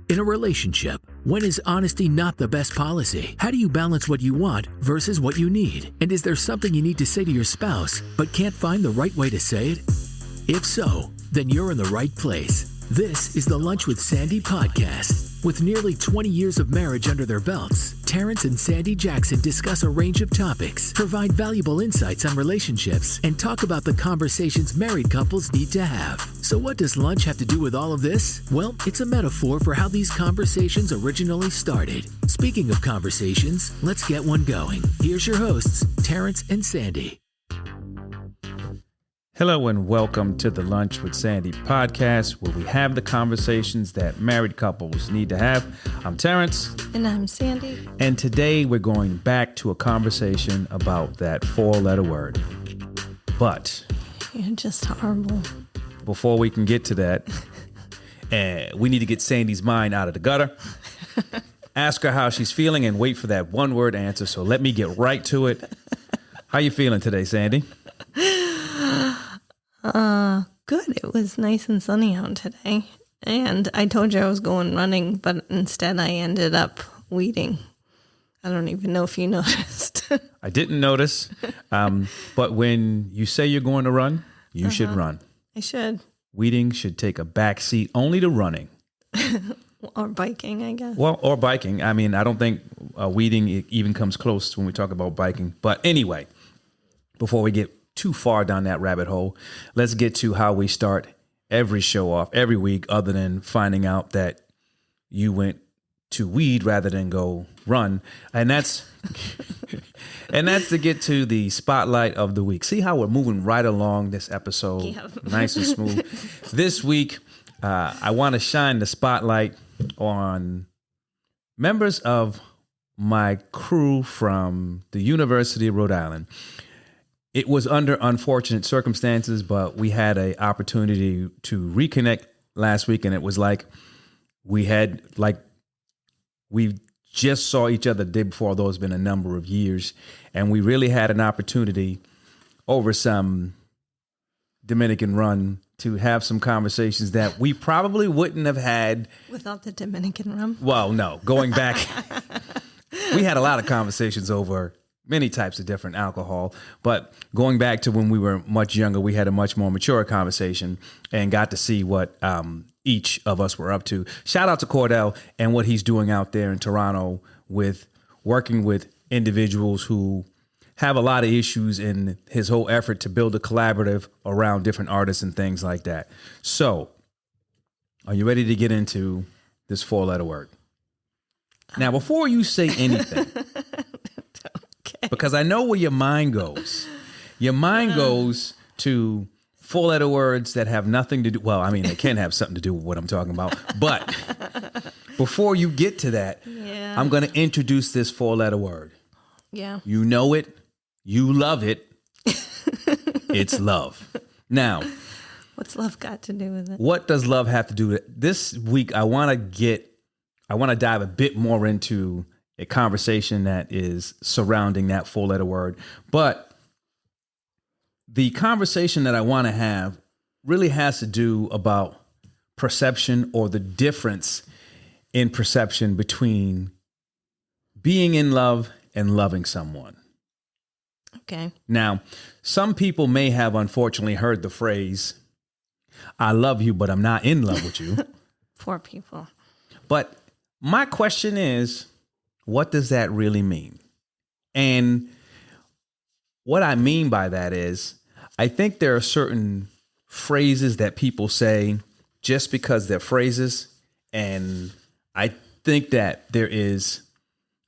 In a relationship, when is honesty not the best policy? How do you balance what you want versus what you need? And is there something you need to say to your spouse but can't find the right way to say it? If so, then you're in the right place. This is the Lunch with Sandy podcast. With nearly 20 years of marriage under their belts, Terrence and Sandy Jackson discuss a range of topics, provide valuable insights on relationships, and talk about the conversations married couples need to have. So what does lunch have to do with all of this? Well, it's a metaphor for how these conversations originally started. Speaking of conversations, let's get one going. Here's your hosts, Terrence and Sandy. Hello and welcome to the Lunch with Sandy podcast, where we have the conversations that married couples need to have. I'm Terrence. And I'm Sandy. And today we're going back to a conversation about that four-letter word. But You're just horrible. Before we can get to that, we need to get Sandy's mind out of the gutter. Ask her how she's feeling and wait for that one-word answer. So let me get right to it. How you feeling today, Sandy? Good. It was nice and sunny out today. And I told you I was going running, but instead I ended up weeding. I don't even know if you noticed. I didn't notice. But when you say you're going to run, you should run. I should. Weeding should take a back seat only to running. Or biking, I guess. Well, or biking. I mean, I don't think weeding even comes close when we talk about biking. But anyway, before we get too far down that rabbit hole, let's get to how we start every show off every week, other than finding out that you went to weed rather than go run. And that's to get to the spotlight of the week. See how we're moving right along this episode. Yep. Nice and smooth. This week, I want to shine the spotlight on members of my crew from the University of Rhode Island. It was under unfortunate circumstances, but we had an opportunity to reconnect last week, and it was like we just saw each other the day before, although it's been a number of years, and we really had an opportunity over some Dominican rum to have some conversations that we probably wouldn't have had without the Dominican rum. Well, no, going back, we had a lot of conversations over many types of different alcohol, but going back to when we were much younger, we had a much more mature conversation and got to see what each of us were up to. Shout out to Cordell and what he's doing out there in Toronto with working with individuals who have a lot of issues in his whole effort to build a collaborative around different artists and things like that. So, are you ready to get into this four-letter word? Now, before you say anything, because I know where your mind goes. Your mind goes to four-letter words that have nothing to do. Well, I mean, they can have something to do with what I'm talking about. But before you get to that, I'm going to introduce this four-letter word. Yeah. You know it. You love it. It's love. Now, what's love got to do with it? What does love have to do with it? This week, I want to dive a bit more into a conversation that is surrounding that four-letter word. But the conversation that I want to have really has to do about perception, or the difference in perception between being in love and loving someone. Okay. Now, some people may have unfortunately heard the phrase, I love you, but I'm not in love with you. Poor people. But my question is, what does that really mean? And what I mean by that is, I think there are certain phrases that people say just because they're phrases. And I think that there is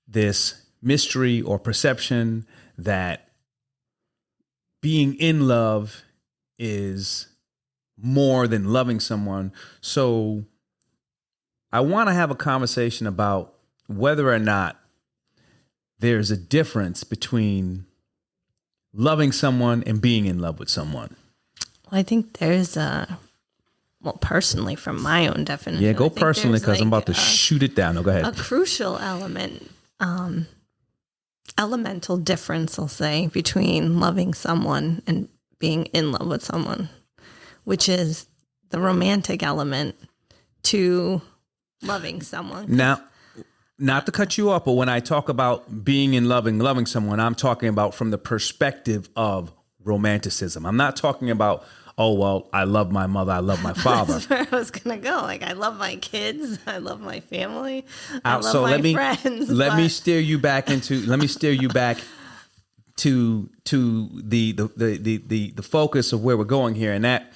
this mystery or perception that being in love is more than loving someone. So I want to have a conversation about whether or not there's a difference between loving someone and being in love with someone. Well, I think there's personally, from my own definition. Yeah, go personally, because I'm about to shoot it down. No, go ahead. A crucial element, elemental difference, I'll say, between loving someone and being in love with someone, which is the romantic element to loving someone. Now, not to cut you off, but when I talk about being in love and loving someone, I'm talking about from the perspective of romanticism. I'm not talking about, oh, well, I love my mother, I love my father. That's where I was going to go. Like, I love my kids. I love my family. I love So my friends. Let me steer you back to the focus of where we're going here. And that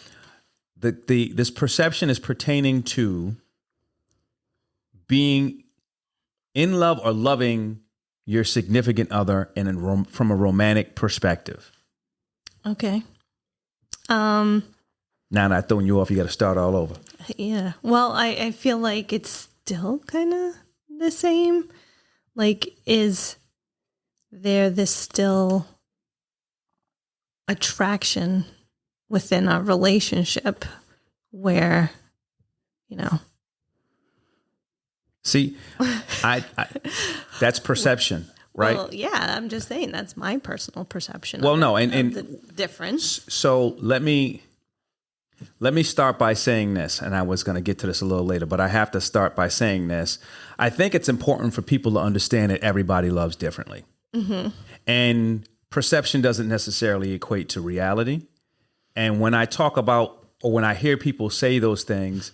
this perception is pertaining to being in love or loving your significant other from a romantic perspective. Okay. Now that I've thrown you off, you got to start all over. Yeah. Well, I feel like it's still kind of the same. Like, is there this still attraction within our relationship where, See, I that's perception, right? Well, yeah, I'm just saying that's my personal perception. Well, of no, it, and of the difference. So let me start by saying this, and I was going to get to this a little later, but I have to start by saying this. I think it's important for people to understand that everybody loves differently. Mm-hmm. And perception doesn't necessarily equate to reality. And when I talk about, or when I hear people say those things,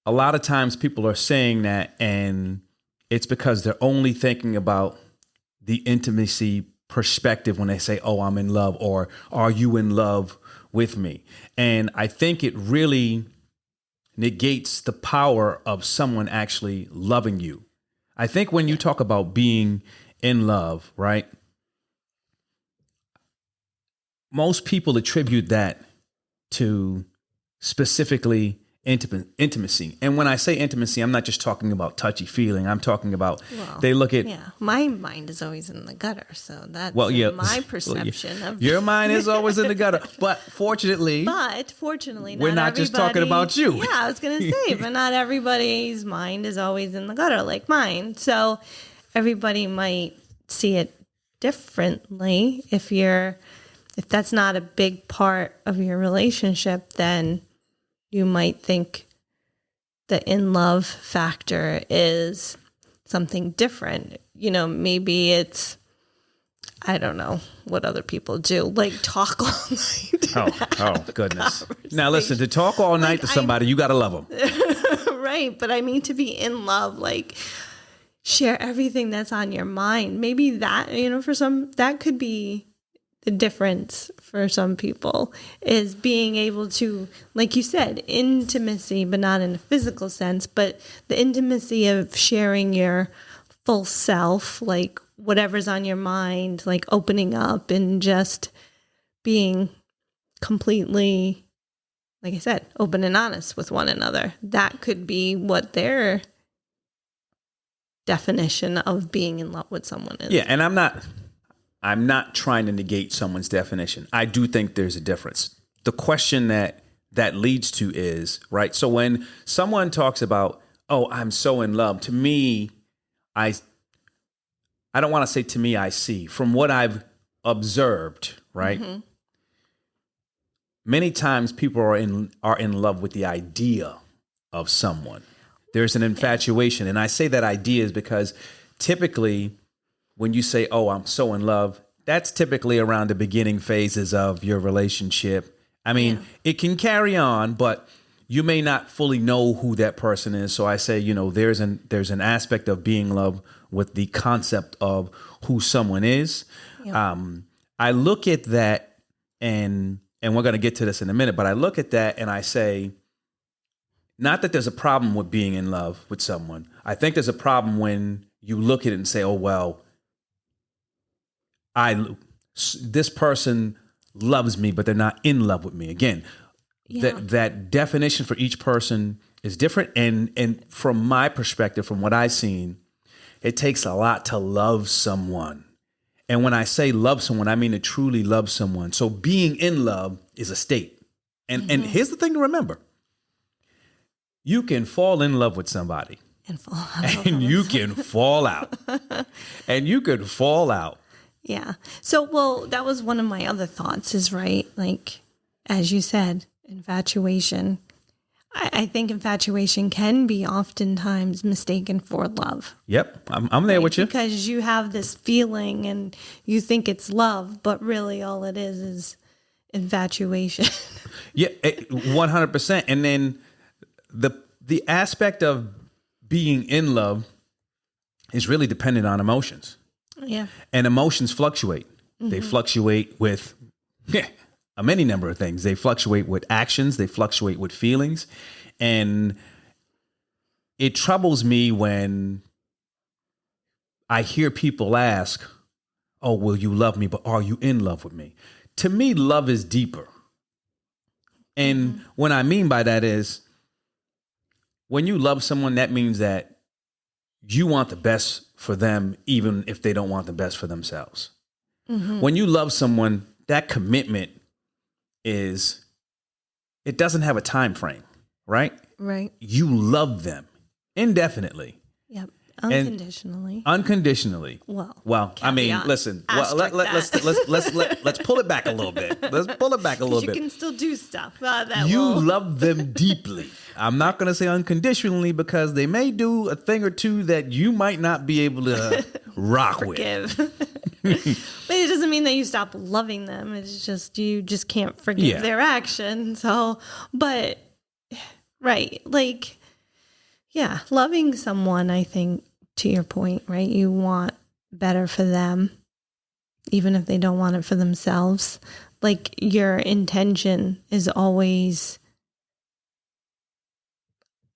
a lot of times people are saying that, and it's because they're only thinking about the intimacy perspective when they say, oh, I'm in love, or are you in love with me? And I think it really negates the power of someone actually loving you. I think when you talk about being in love, right? Most people attribute that to specifically intimacy. And when I say intimacy, I'm not just talking about touchy feeling. I'm talking about, they look at... Yeah, my mind is always in the gutter. So that's my perception of... Your mind is always in the gutter. But fortunately, we're not just talking about you. Yeah, I was going to say, but not everybody's mind is always in the gutter like mine. So everybody might see it differently. If that's not a big part of your relationship, then you might think the in love factor is something different. Maybe it's, I don't know what other people do, like talk all night. Oh goodness. Now listen, to talk all night to somebody, you got to love them. Right. But I mean, to be in love, like share everything that's on your mind. Maybe that, for some, that could be the difference for some people, is being able to, like you said, intimacy, but not in a physical sense, but the intimacy of sharing your full self, like whatever's on your mind, like opening up and just being completely, like I said, open and honest with one another. That could be what their definition of being in love with someone is. Yeah, and I'm not trying to negate someone's definition. I do think there's a difference. The question that leads to is, right? So when someone talks about, oh, I'm so in love, to me, I don't want to say to me, I see. From what I've observed, right? Mm-hmm. Many times people are in love with the idea of someone. There's an infatuation. And I say that idea is because typically, when you say, oh, I'm so in love, that's typically around the beginning phases of your relationship. I mean, It can carry on, but you may not fully know who that person is. So I say, there's an aspect of being in love with the concept of who someone is. Yeah. I look at that, and we're going to get to this in a minute, but I look at that and I say, not that there's a problem with being in love with someone. I think there's a problem when you look at it and say, oh, well, this person loves me, but they're not in love with me. Again, that definition for each person is different. And from my perspective, from what I've seen, it takes a lot to love someone. And when I say love someone, I mean to truly love someone. So being in love is a state. And here's the thing to remember. You can fall in love with somebody. And you can fall out. And you could fall out. Yeah. So, that was one of my other thoughts is, right, like, as you said, infatuation. I think infatuation can be oftentimes mistaken for love. Yep, I'm there with you. Because you have this feeling and you think it's love, but really all it is infatuation. Yeah, 100%. And then the aspect of being in love is really dependent on emotions. Yeah. And emotions fluctuate. They fluctuate with a many number of things. They fluctuate with actions. They fluctuate with feelings. And it troubles me when I hear people ask, oh, will you love me? But are you in love with me? To me, love is deeper. And what I mean by that is when you love someone, that means that you want the best for them, even if they don't want the best for themselves. When you love someone, that commitment it doesn't have a time frame, right? Right. You love them indefinitely. Yep. Unconditionally. Unconditionally. Well, I mean, caveat. listen. Asterisk Let's pull it back a little bit. Let's pull it back a little You bit. can still do stuff that You will. love them deeply. I'm not going to say unconditionally because they may do a thing or two that you might not be able to rock with. But it doesn't mean that you stop loving them. It's just you just can't forgive their action. So, but right, like, yeah, loving someone, I think, to your point, right? You want better for them, even if they don't want it for themselves. Like, your intention is always,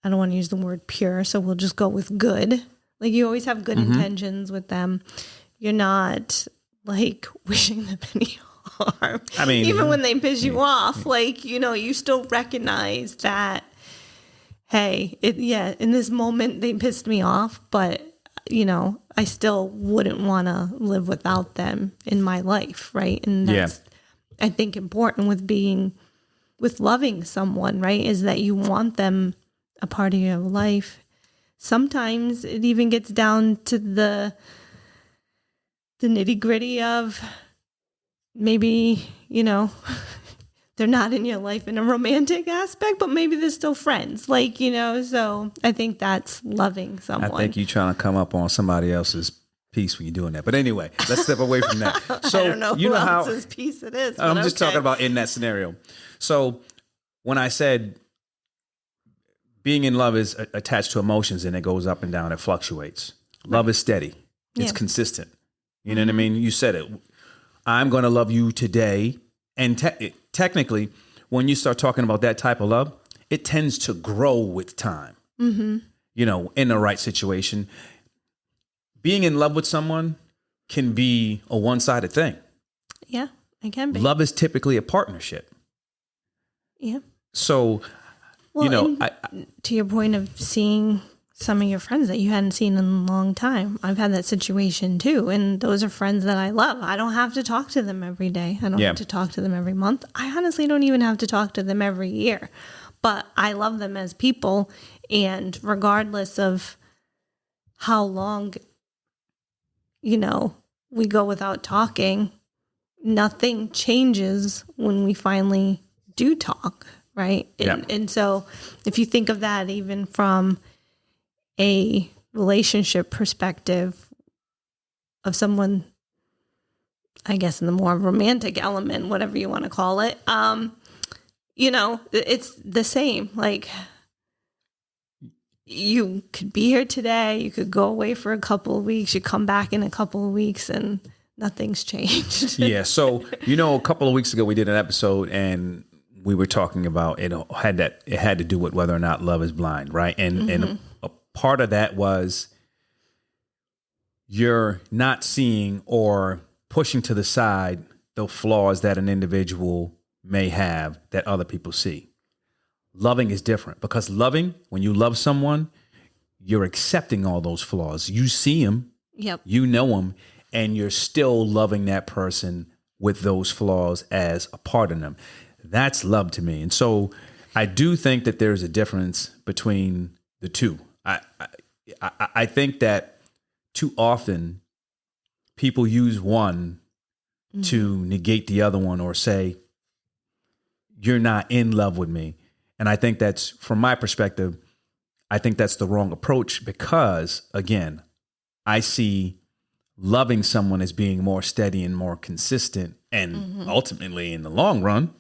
I don't want to use the word pure, so we'll just go with good. Like, you always have good intentions with them. You're not like wishing them any harm. I mean, even when they piss you off, like, you still recognize that, hey, in this moment they pissed me off, but I still wouldn't want to live without them in my life, right? And that's, I think, important with loving someone, right? Is that you want them a part of your life. Sometimes it even gets down to the nitty gritty of maybe, they're not in your life in a romantic aspect, but maybe they're still friends. Like, so I think that's loving someone. I think you're trying to come up on somebody else's piece when you're doing that. But anyway, let's step away from that. So I don't know who else's piece it is. I'm just talking about in that scenario. So when I said being in love is attached to emotions and it goes up and down, it fluctuates. Love is steady. It's consistent. You know what I mean? You said it. I'm going to love you today. And technically, when you start talking about that type of love, it tends to grow with time. In the right situation. Being in love with someone can be a one-sided thing. Yeah, it can be. Love is typically a partnership. Yeah. So, to your point of seeing some of your friends that you hadn't seen in a long time, I've had that situation too. And those are friends that I love. I don't have to talk to them every day. I don't have to talk to them every month. I honestly don't even have to talk to them every year. But I love them as people. And regardless of how long, we go without talking, nothing changes when we finally do talk, right? And so if you think of that even from a relationship perspective of someone, I guess in the more romantic element, whatever you want to call it, it's the same. Like, you could be here today, you could go away for a couple of weeks, you come back in a couple of weeks and nothing's changed. Yeah. So, a couple of weeks ago we did an episode and we were talking about it had to do with whether or not love is blind, right? And a part of that was you're not seeing or pushing to the side the flaws that an individual may have that other people see. Loving is different because when you love someone, you're accepting all those flaws. You see them, you know them, and you're still loving that person with those flaws as a part of them. That's love to me. And so I do think that there's a difference between the two. I think that too often people use one to negate the other one or say, you're not in love with me. And I think that's, from my perspective, I think that's the wrong approach because, again, I see loving someone as being more steady and more consistent. And ultimately, in the long run,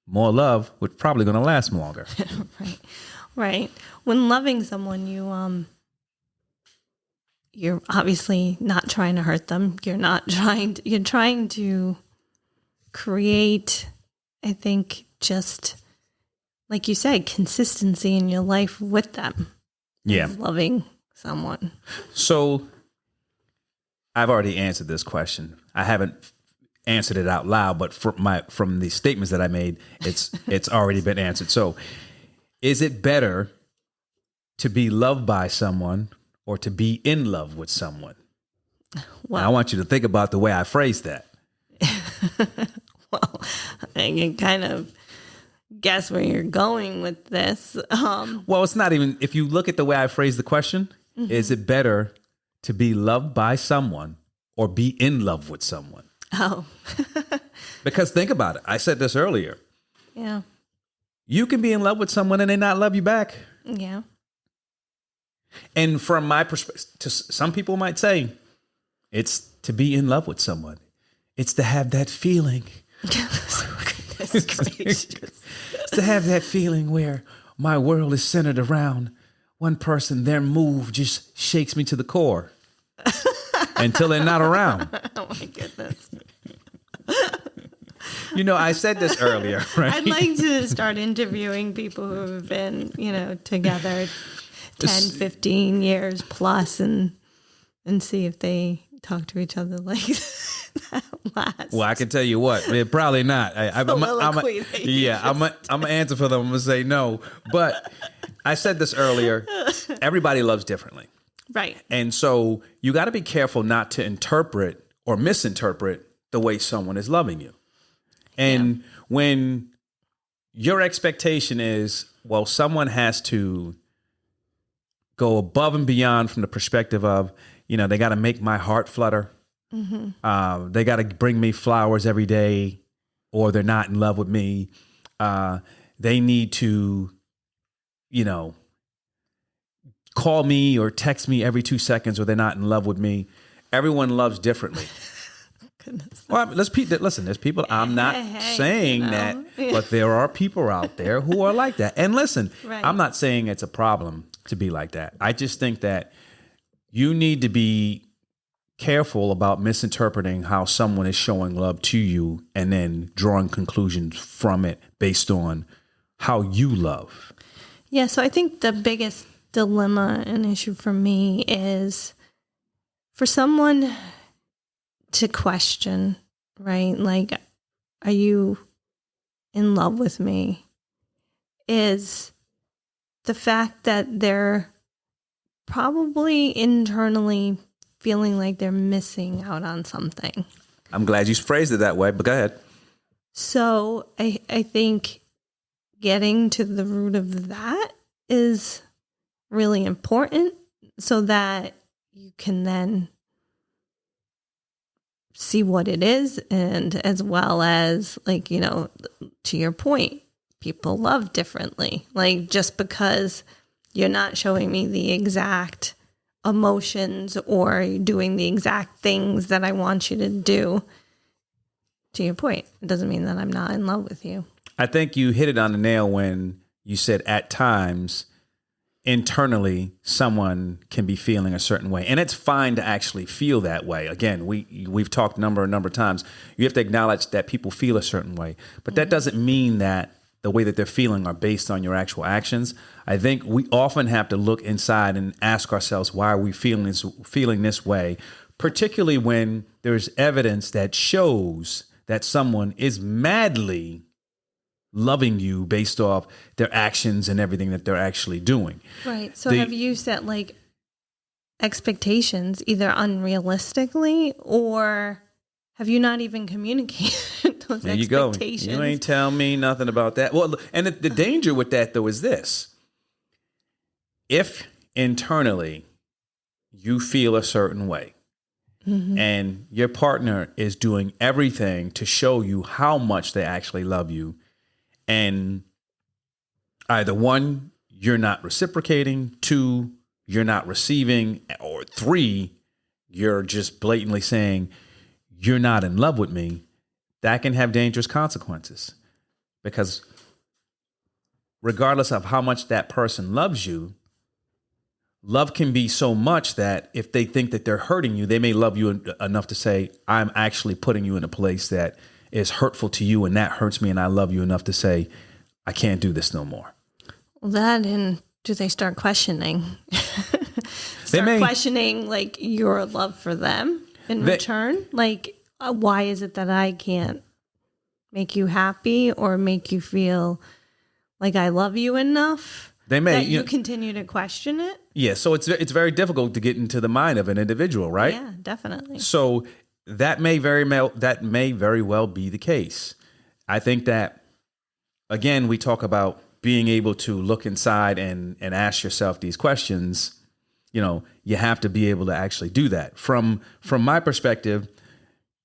more love would probably going to last longer. Right. Right. When loving someone, you're obviously not trying to hurt them. You're trying to create, I think, just like you said, consistency in your life with them. Yeah. Loving someone. So I've already answered this question. I haven't answered it out loud, but from the statements that I made, it's already been answered. So is it better to be loved by someone or to be in love with someone? Well, I want you to think about the way I phrased that. Well, I can kind of guess where you're going with this. Well, it's not even, if you look at the way I phrased the question, is it better to be loved by someone or be in love with someone? Oh. Because think about it. I said this earlier. Yeah. You can be in love with someone and they not love you back. Yeah. And from my perspective, some people might say it's to be in love with someone. It's to have that feeling. Goodness gracious. It's to have that feeling where my world is centered around one person. Their move just shakes me to the core until they're not around. Oh my goodness. You know, I said this earlier, right? I'd like to start interviewing people who have been, together 10, 15 years plus and see if they talk to each other like that last. Well, I can tell you what, probably not. I'm gonna answer for them. I'm gonna say no. But I said this earlier. Everybody loves differently, right? And so you got to be careful not to interpret or misinterpret the way someone is loving you. And when your expectation is, well, someone has to go above and beyond from the perspective of, they got to make my heart flutter. Mm-hmm. They got to bring me flowers every day, or they're not in love with me. They need to, call me or text me every 2 seconds, or they're not in love with me. Everyone loves differently. Goodness. Well, listen, there's people, I'm not saying that, but there are people out there who are like that. And listen, right. I'm not saying it's a problem to be like that. I just think that you need to be careful about misinterpreting how someone is showing love to you and then drawing conclusions from it based on how you love. Yeah, so I think the biggest dilemma and issue for me is for someone to question, right? Like, are you in love with me? Is the fact that they're probably internally feeling like they're missing out on something. I'm glad you phrased it that way, but go ahead. So I think getting to the root of that is really important so that you can then see what it is, and as well as, to your point, people love differently. Like, just because you're not showing me the exact emotions or doing the exact things that I want you to do, to your point, it doesn't mean that I'm not in love with you. I think you hit it on the nail when you said at times internally someone can be feeling a certain way, and it's fine to actually feel that way. Again, we've talked a number of times. You have to acknowledge that people feel a certain way, but that doesn't mean that the way that they're feeling are based on your actual actions. I think we often have to look inside and ask ourselves, why are we feeling this way, particularly when there's evidence that shows that someone is madly loving you based off their actions and everything that they're actually doing. Right. So have you set expectations either unrealistically, or have you not even communicated those there you expectations? Go. You ain't tell me nothing about that. Well, and the danger with that, though, is this. If internally you feel a certain way, and your partner is doing everything to show you how much they actually love you, and either one, you're not reciprocating, two, you're not receiving, or three, you're just blatantly saying you're not in love with me, that can have dangerous consequences. Because regardless of how much that person loves you, love can be so much that if they think that they're hurting you, they may love you enough to say, I'm actually putting you in a place that is hurtful to you and that hurts me, and I love you enough to say, I can't do this no more. Well, that, and do they start questioning? Questioning like your love for them in return? Like, why is it that I can't make you happy or make you feel like I love you enough? They may, that you continue to question it. Yeah, so it's very difficult to get into the mind of an individual, right? Yeah, definitely. So that may very well be the case. I think that, again, we talk about being able to look inside and ask yourself these questions. You know, you have to be able to actually do that. From my perspective,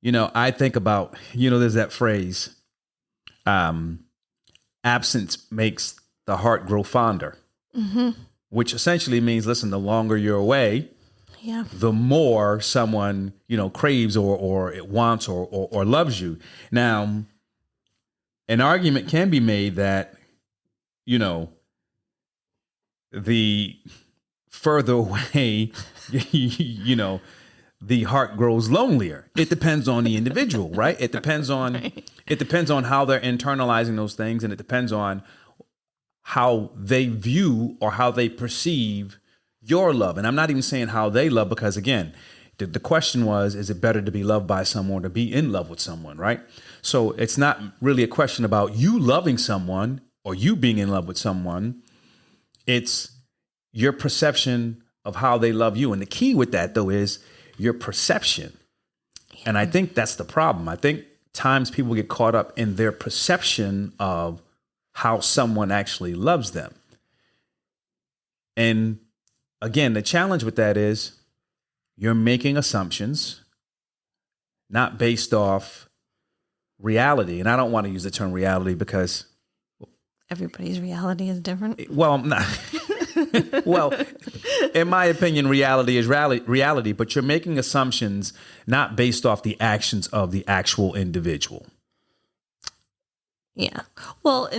you know, I think about, you know, there's that phrase, absence makes the heart grow fonder, which essentially means, listen, the longer you're away, the more someone, you know, craves or it wants or loves you. Now, an argument can be made that, you know, the further away, you know, the heart grows lonelier. It depends on the individual, right? It depends on how they're internalizing those things, and it depends on how they view or how they perceive your love. And I'm not even saying how they love, because again, the question was, is it better to be loved by someone or to be in love with someone, right? So it's not really a question about you loving someone or you being in love with someone. It's your perception of how they love you. And the key with that, though, is your perception. And I think that's the problem. I think times people get caught up in their perception of how someone actually loves them. And again, the challenge with that is you're making assumptions not based off reality. And I don't want to use the term reality because everybody's reality is different. Well, not. Well, in my opinion, reality is reality, but you're making assumptions not based off the actions of the actual individual. Yeah. Well,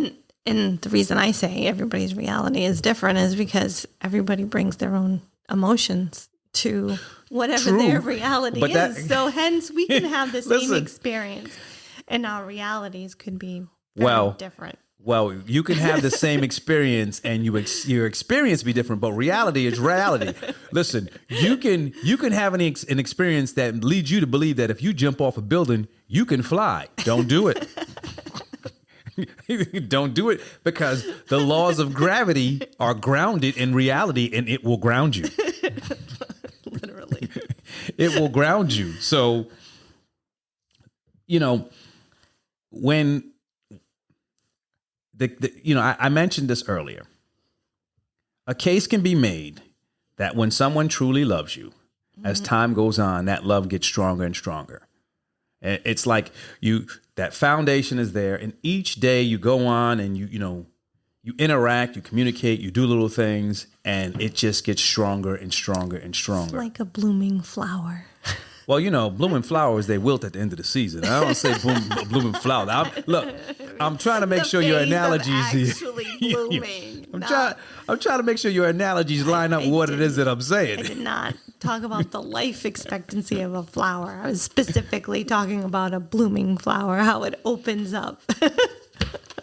and the reason I say everybody's reality is different is because everybody brings their own emotions to whatever their reality is. So hence we can have the same experience and our realities could be very different. Well, you can have the same experience and your experience be different, but reality is reality. Listen, you can have an experience that leads you to believe that if you jump off a building, you can fly. Don't do it. Don't do it, because the laws of gravity are grounded in reality, and it will ground you. Literally. It will ground you. So, you know, when I mentioned this earlier. A case can be made that when someone truly loves you, as time goes on, that love gets stronger and stronger. It's like that foundation is there, and each day you go on and you interact, you communicate, you do little things, and it just gets stronger and stronger and stronger. It's like a blooming flower. Well, you know, blooming flowers, they wilt at the end of the season. I don't say blooming flower. I'm trying to make sure your analogies actually blooming. I'm trying to make sure your analogies line up with what it is that I'm saying. I did not talk about the life expectancy of a flower. I was specifically talking about a blooming flower, how it opens up.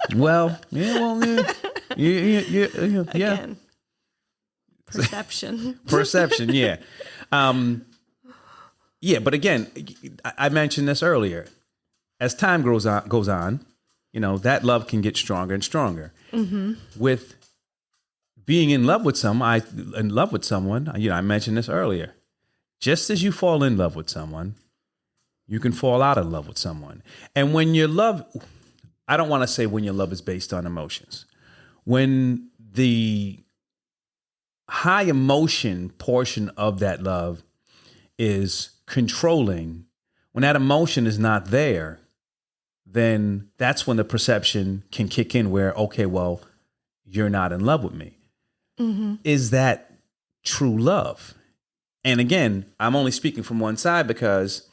Yeah. Again, perception. Perception, yeah. Yeah, but again, I mentioned this earlier. As time goes on, you know, that love can get stronger and stronger. Mm-hmm. With being in love with someone, you know, I mentioned this earlier. Just as you fall in love with someone, you can fall out of love with someone. And when your love, I don't want to say when your love is based on emotions. When the high emotion portion of that love is controlling, when that emotion is not there, then that's when the perception can kick in where, okay, well, you're not in love with me. Is that true love? And again, I'm only speaking from one side because,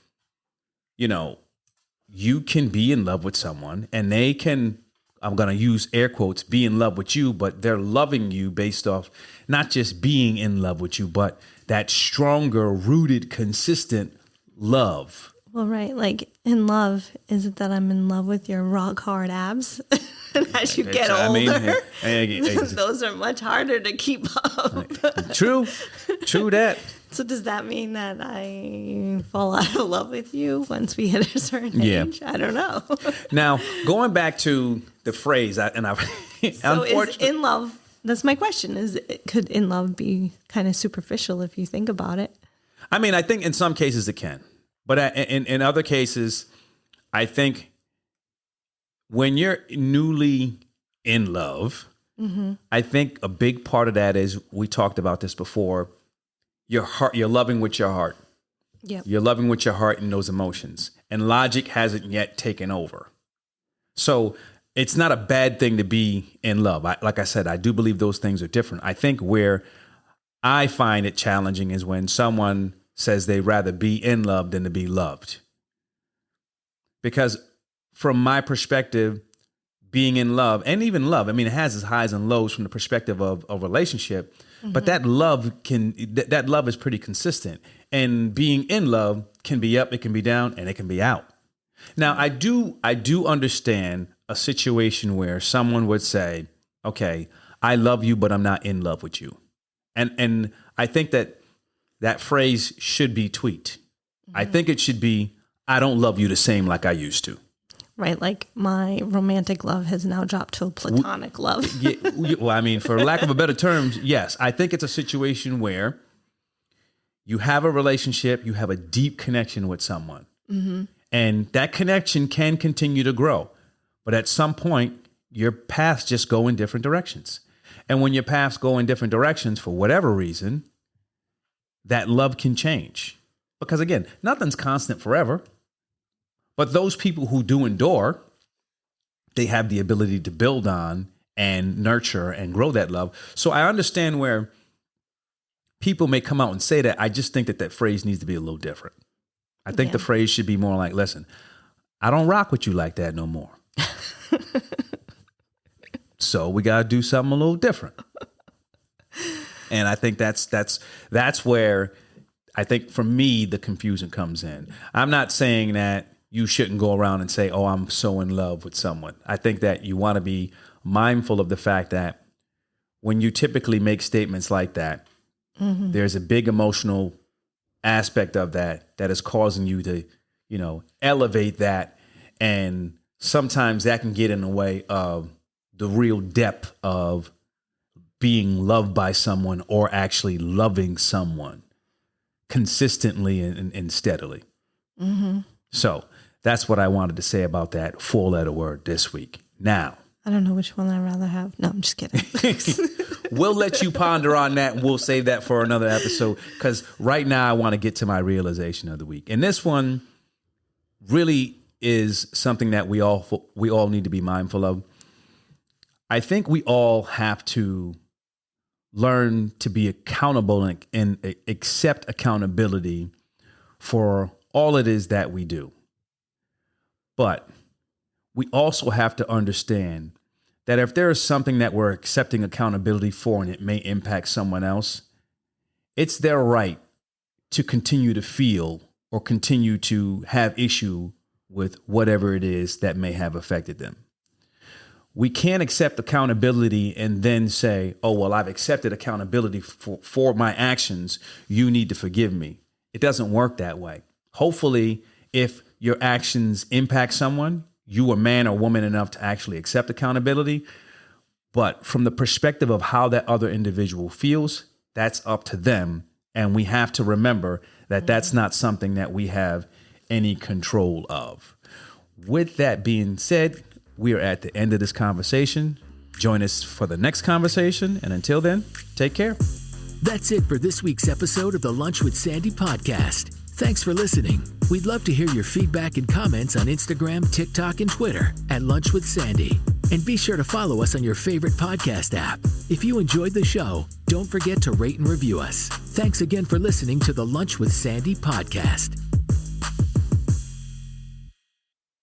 you can be in love with someone and they can, I'm going to use air quotes, be in love with you, but they're loving you based off not just being in love with you, but that stronger, rooted, consistent love. Well, right. Like in love, is it that I'm in love with your rock hard abs? And as you get older, those are much harder to keep up. True that. So does that mean that I fall out of love with you once we hit a certain age? I don't know. Now, going back to the phrase, so is in love, that's my question, could in love be kind of superficial if you think about it? I mean, I think in some cases it can. But in other cases, I think when you're newly in love, I think a big part of that is, we talked about this before, your heart, you're loving with your heart. Yep. You're loving with your heart and those emotions. And logic hasn't yet taken over. So it's not a bad thing to be in love. Like I said, I do believe those things are different. I think where I find it challenging is when someone says they'd rather be in love than to be loved. Because from my perspective, being in love, and even love, I mean, it has its highs and lows from the perspective of a relationship, but that love is pretty consistent. And being in love can be up, it can be down, and it can be out. Now, I do understand a situation where someone would say, okay, I love you, but I'm not in love with you. And I think that phrase should be tweaked. I think it should be, I don't love you the same like I used to. Right, like my romantic love has now dropped to a platonic love. Well, I mean, for lack of a better term, yes. I think it's a situation where you have a relationship, you have a deep connection with someone. And that connection can continue to grow. But at some point, your paths just go in different directions. And when your paths go in different directions, for whatever reason, that love can change. Because again, nothing's constant forever. But those people who do endure, they have the ability to build on and nurture and grow that love. So I understand where people may come out and say that. I just think that phrase needs to be a little different. I think the phrase should be more like, listen, I don't rock with you like that no more. So we got to do something a little different. And I think that's where I think for me, the confusion comes in. I'm not saying that you shouldn't go around and say, oh, I'm so in love with someone. I think that you want to be mindful of the fact that when you typically make statements like that, there's a big emotional aspect of that is causing you to, elevate that. And sometimes that can get in the way of the real depth of being loved by someone or actually loving someone consistently and steadily. So that's what I wanted to say about that 4-letter word this week. Now, I don't know which one I'd rather have. No, I'm just kidding. We'll let you ponder on that, and we'll save that for another episode, because right now I want to get to my realization of the week. And this one really is something that we all need to be mindful of. I think we all have to learn to be accountable and accept accountability for all it is that we do. But we also have to understand that if there is something that we're accepting accountability for and it may impact someone else, it's their right to continue to feel or continue to have issue with whatever it is that may have affected them. We can't accept accountability and then say, oh, well, I've accepted accountability for my actions. You need to forgive me. It doesn't work that way. Hopefully, if your actions impact someone, you are man or woman enough to actually accept accountability. But from the perspective of how that other individual feels, that's up to them. And we have to remember that that's not something that we have any control of. With that being said, we are at the end of this conversation. Join us for the next conversation. And until then, take care. That's it for this week's episode of the Lunch with Sandy podcast. Thanks for listening. We'd love to hear your feedback and comments on Instagram, TikTok, and Twitter at Lunch with Sandy. And be sure to follow us on your favorite podcast app. If you enjoyed the show, don't forget to rate and review us. Thanks again for listening to the Lunch with Sandy podcast.